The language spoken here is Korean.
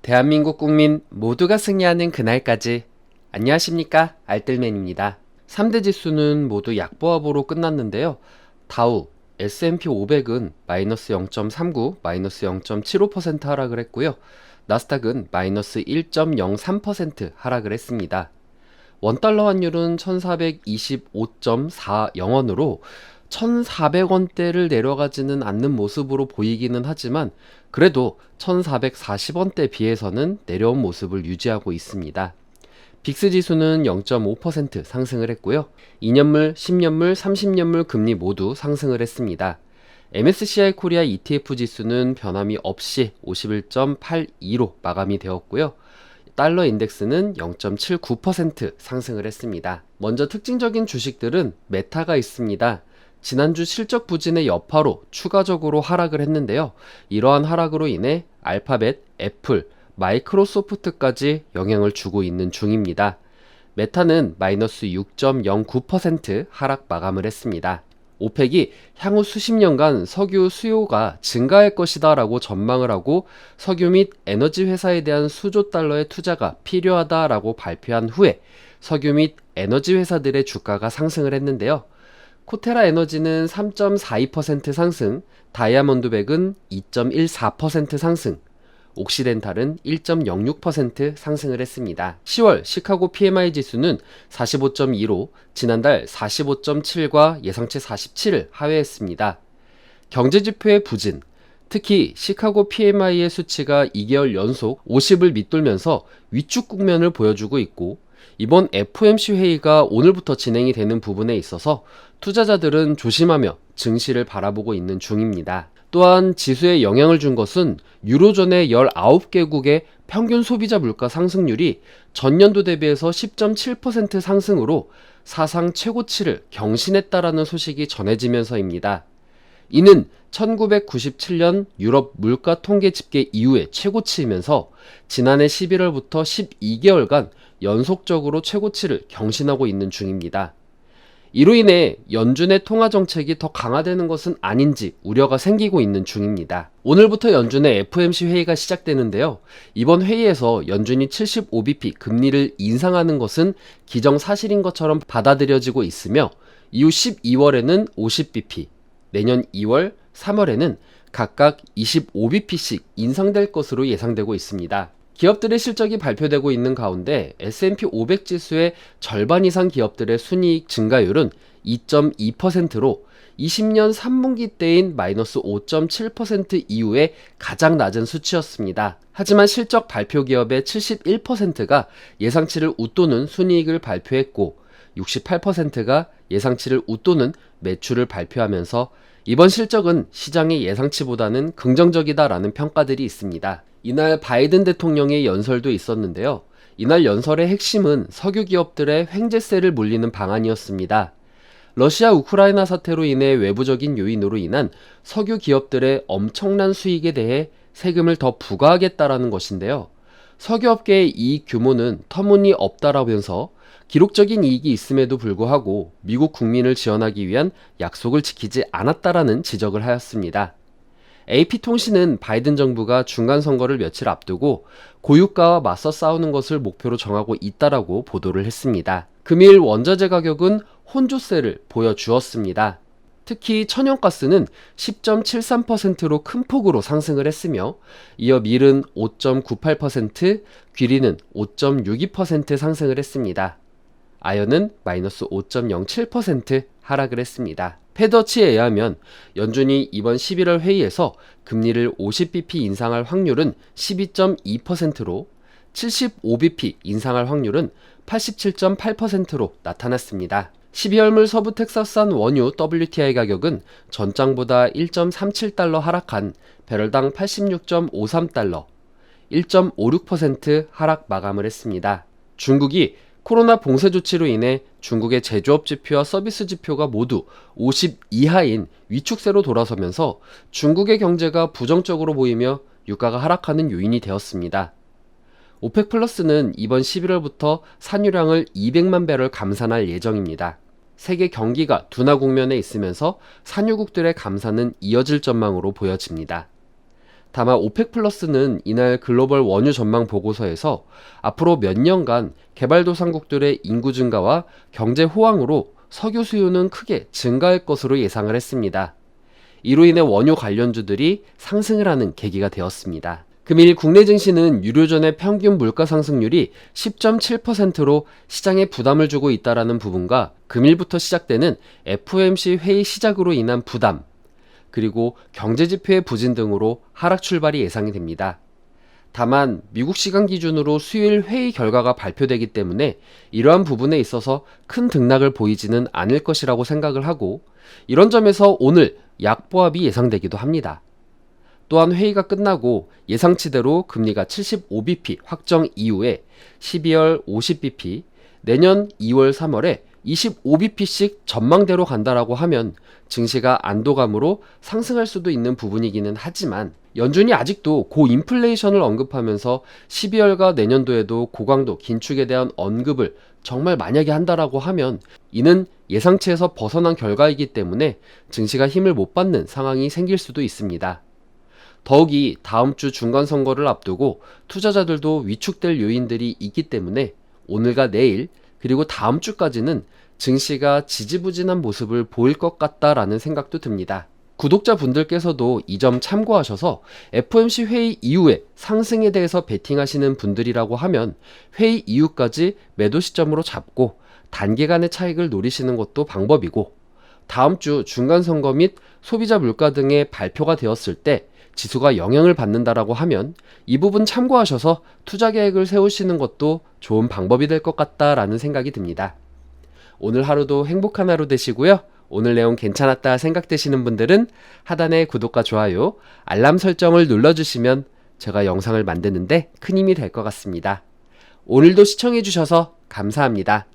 대한민국 국민 모두가 승리하는 그날까지. 안녕하십니까, 알뜰맨입니다. 3대 지수는 모두 약보합으로 끝났는데요. 다우, S&P 500은 마이너스 0.39, 마이너스 0.75% 하락을 했고요. 나스닥은 마이너스 1.03% 하락을 했습니다. 원달러 환율은 1425.40원으로 1400원대를 내려가지는 않는 모습으로 보이기는 하지만 그래도 1440원대 비해서는 내려온 모습을 유지하고 있습니다. 빅스 지수는 0.5% 상승을 했고요. 2년물, 10년물, 30년물 금리 모두 상승을 했습니다. MSCI 코리아 ETF 지수는 변함이 없이 51.82로 마감이 되었고요. 달러 인덱스는 0.79% 상승을 했습니다. 먼저 특징적인 주식들은 메타가 있습니다. 지난주 실적 부진의 여파로 추가적으로 하락을 했는데요. 이러한 하락으로 인해 알파벳, 애플, 마이크로소프트까지 영향을 주고 있는 중입니다. 메타는 마이너스 6.09% 하락 마감을 했습니다. 오펙이 향후 수십 년간 석유 수요가 증가할 것이다 라고 전망을 하고 석유 및 에너지 회사에 대한 수조 달러의 투자가 필요하다 라고 발표한 후에 석유 및 에너지 회사들의 주가가 상승을 했는데요. 코테라 에너지는 3.42% 상승, 다이아몬드백은 2.14% 상승, 옥시덴탈은 1.06% 상승을 했습니다. 10월 시카고 PMI 지수는 45.2로 지난달 45.7과 예상치 47을 하회했습니다. 경제지표의 부진, 특히 시카고 PMI의 수치가 2개월 연속 50을 밑돌면서 위축 국면을 보여주고 있고 이번 FOMC 회의가 오늘부터 진행이 되는 부분에 있어서 투자자들은 조심하며 증시를 바라보고 있는 중입니다. 또한 지수에 영향을 준 것은 유로존의 19개국의 평균 소비자 물가 상승률이 전년도 대비해서 10.7% 상승으로 사상 최고치를 경신했다라는 소식이 전해지면서입니다. 이는 1997년 유럽 물가 통계 집계 이후의 최고치이면서 지난해 11월부터 12개월간 연속적으로 최고치를 경신하고 있는 중입니다. 이로 인해 연준의 통화 정책이 더 강화되는 것은 아닌지 우려가 생기고 있는 중입니다. 오늘부터 연준의 FOMC 회의가 시작되는데요. 이번 회의에서 연준이 75bp 금리를 인상하는 것은 기정사실인 것처럼 받아들여지고 있으며 이후 12월에는 50bp, 내년 2월, 3월에는 각각 25bp씩 인상될 것으로 예상되고 있습니다. 기업들의 실적이 발표되고 있는 가운데 S&P 500 지수의 절반 이상 기업들의 순이익 증가율은 2.2%로 20년 3분기 때인 마이너스 5.7% 이후에 가장 낮은 수치였습니다. 하지만 실적 발표 기업의 71%가 예상치를 웃도는 순이익을 발표했고 68%가 예상치를 웃도는 매출을 발표하면서 이번 실적은 시장의 예상치보다는 긍정적이다라는 평가들이 있습니다. 이날 바이든 대통령의 연설도 있었는데요. 이날 연설의 핵심은 석유 기업들의 횡재세를 물리는 방안이었습니다. 러시아 우크라이나 사태로 인해 외부적인 요인으로 인한 석유 기업들의 엄청난 수익에 대해 세금을 더 부과하겠다라는 것인데요. 석유업계의 이익 규모는 터무니없다라면서 기록적인 이익이 있음에도 불구하고 미국 국민을 지원하기 위한 약속을 지키지 않았다라는 지적을 하였습니다. AP통신은 바이든 정부가 중간선거를 며칠 앞두고 고유가와 맞서 싸우는 것을 목표로 정하고 있다라고 보도를 했습니다. 금일 원자재 가격은 혼조세를 보여주었습니다. 특히 천연가스는 10.73%로 큰 폭으로 상승을 했으며 이어 밀은 5.98%, 귀리는 5.62% 상승을 했습니다. 아연은 마이너스 5.07% 하락을 했습니다. 패더치에 의하면 연준이 이번 11월 회의에서 금리를 50bp 인상할 확률은 12.2%로 75bp 인상할 확률은 87.8%로 나타났습니다. 12월물 서부 텍사스산 원유 WTI 가격은 전장보다 1.37달러 하락한 배럴당 86.53달러, 1.56% 하락 마감을 했습니다. 중국이 코로나 봉쇄 조치로 인해 중국의 제조업 지표와 서비스 지표가 모두 50 이하인 위축세로 돌아서면서 중국의 경제가 부정적으로 보이며 유가가 하락하는 요인이 되었습니다. 오펙 플러스는 이번 11월부터 산유량을 200만 배럴 감산할 예정입니다. 세계 경기가 둔화 국면에 있으면서 산유국들의 감산은 이어질 전망으로 보여집니다. 다만 오펙 플러스는 이날 글로벌 원유 전망 보고서에서 앞으로 몇 년간 개발도상국들의 인구 증가와 경제 호황으로 석유 수요는 크게 증가할 것으로 예상을 했습니다. 이로 인해 원유 관련주들이 상승을 하는 계기가 되었습니다. 금일 국내 증시는 유료 전의 평균 물가 상승률이 10.7%로 시장에 부담을 주고 있다는 부분과 금일부터 시작되는 FOMC 회의 시작으로 인한 부담, 그리고 경제지표의 부진 등으로 하락 출발이 예상이 됩니다. 다만 미국 시간 기준으로 수요일 회의 결과가 발표되기 때문에 이러한 부분에 있어서 큰 등락을 보이지는 않을 것이라고 생각을 하고, 이런 점에서 오늘 약보합이 예상되기도 합니다. 또한 회의가 끝나고 예상치대로 금리가 75bp 확정 이후에 12월 50bp, 내년 2월 3월에 25bp씩 전망대로 간다라고 하면 증시가 안도감으로 상승할 수도 있는 부분이기는 하지만, 연준이 아직도 고인플레이션을 언급하면서 12월과 내년도에도 고강도 긴축에 대한 언급을 정말 만약에 한다라고 하면 이는 예상치에서 벗어난 결과이기 때문에 증시가 힘을 못 받는 상황이 생길 수도 있습니다. 더욱이 다음 주 중간선거를 앞두고 투자자들도 위축될 요인들이 있기 때문에 오늘과 내일 그리고 다음 주까지는 증시가 지지부진한 모습을 보일 것 같다라는 생각도 듭니다. 구독자분들께서도 이 점 참고하셔서 FOMC 회의 이후에 상승에 대해서 베팅하시는 분들이라고 하면 회의 이후까지 매도 시점으로 잡고 단기간의 차익을 노리시는 것도 방법이고, 다음 주 중간선거 및 소비자 물가 등의 발표가 되었을 때 지수가 영향을 받는다라고 하면 이 부분 참고하셔서 투자 계획을 세우시는 것도 좋은 방법이 될 것 같다라는 생각이 듭니다. 오늘 하루도 행복한 하루 되시고요. 오늘 내용 괜찮았다 생각되시는 분들은 하단의 구독과 좋아요, 알람 설정을 눌러주시면 제가 영상을 만드는데 큰 힘이 될 것 같습니다. 오늘도 시청해주셔서 감사합니다.